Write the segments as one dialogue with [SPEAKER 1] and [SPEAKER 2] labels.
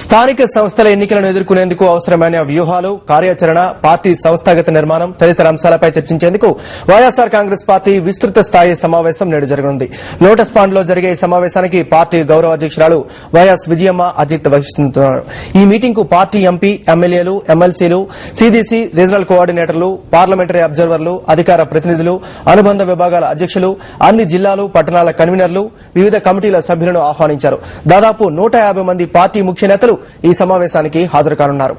[SPEAKER 1] స్థానిక సంస్థల ఎన్నికలను ఎదుర్కొనేందుకు అవసరమైన వ్యూహాలు, కార్యాచరణ, పార్టీ సంస్థాగత నిర్మాణం తదితర అంశాలపై చర్చించేందుకు వైఎస్సార్ కాంగ్రెస్ పార్టీ విస్తృత స్థాయి సమావేశం నేడు జరగనుంది. లోటస్ పాండ్ లో జరిగే ఈ సమావేశానికి పార్టీ గౌరవ అధ్యకురాలు వైఎస్ విజయమ్మ అధ్యక్షత వహిస్తున్నారు. ఈ మీటింగ్ కు పార్టీ ఎంపీ, ఎమ్మెల్యేలు, ఎమ్మెల్సీలు, సీడీసీ రీజనల్ కోఆర్డినేటర్లు, పార్లమెంటరీ అబ్జర్వర్లు, అధికార ప్రతినిధులు, అనుబంధ విభాగాల అధ్యకులు, అన్ని జిల్లాలు, పట్టణాల కన్వీనర్లు, వివిధ కమిటీల సభ్యులను ఆహ్వానించారు. దాదాపు 150 మంది పార్టీ ముఖ్య నేతలు ఈ సమావేశానికి హాజరు కానున్నారు.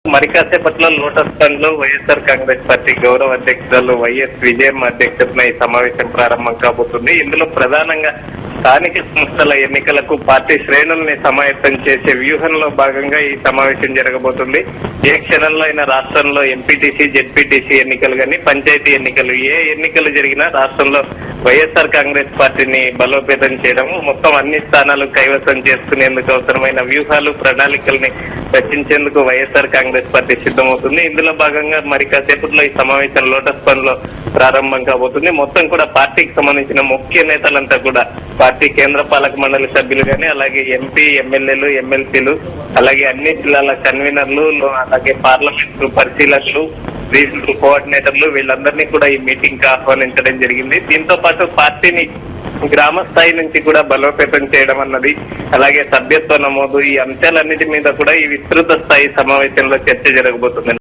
[SPEAKER 2] మరి కాసేపట్లో లోటస్ పాండ్ లో వైఎస్ఆర్ కాంగ్రెస్ పార్టీ గౌరవ అధ్యక్షురాలు వైఎస్ విజయమ్మ అధ్యక్షతన ఈ సమావేశం ప్రారంభం కాబోతుంది. ఇందులో ప్రధానంగా స్థానిక సంస్థల ఎన్నికలకు పార్టీ శ్రేణుల్ని సమాయత్తం చేసే వ్యూహంలో భాగంగా ఈ సమావేశం జరగబోతుంది. ఏ క్షణంలో అయినా రాష్ట్రంలో ఎంపీటీసీ, జెడ్పీటీసీ ఎన్నికలు కానీ, పంచాయతీ ఎన్నికలు, ఏ ఎన్నికలు జరిగినా రాష్ట్రంలో వైఎస్ఆర్ కాంగ్రెస్ పార్టీని బలోపేతం చేయడం, మొత్తం అన్ని స్థానాలు కైవసం చేసుకునేందుకు అవసరమైన వ్యూహాలు, ప్రణాళికల్ని రచించేందుకు వైఎస్ఆర్ కాంగ్రెస్ పార్టీ సిద్దమవుతుంది. ఇందులో భాగంగా మరి కాసేపట్లో ఈ సమావేశం లోటస్ పాండ్ లో ప్రారంభం కాబోతుంది. మొత్తం కూడా పార్టీకి సంబంధించిన ముఖ్య నేతలంతా కూడా పార్టీ కేంద్ర పాలక మండలి సభ్యులు గాని, అలాగే ఎంపీ, ఎమ్మెల్యేలు, ఎమ్మెల్సీలు, అలాగే అన్ని జిల్లాల కన్వీనర్లు, అలాగే పార్లమెంట్ పరిశీలకులు, రీజనల్ కోఆర్డినేటర్లు, వీళ్ళందరినీ కూడా ఈ మీటింగ్ కి ఆహ్వానించడం జరిగింది. దీంతో పాటు పార్టీని గ్రామ స్థాయి నుంచి కూడా బలోపేతం చేయడం అన్నది, అలాగే సభ్యత్వ నమోదు, ఈ అంశాలన్నిటి మీద కూడా ఈ విస్తృత స్థాయి సమావేశంలో చర్చ జరగబోతుంది.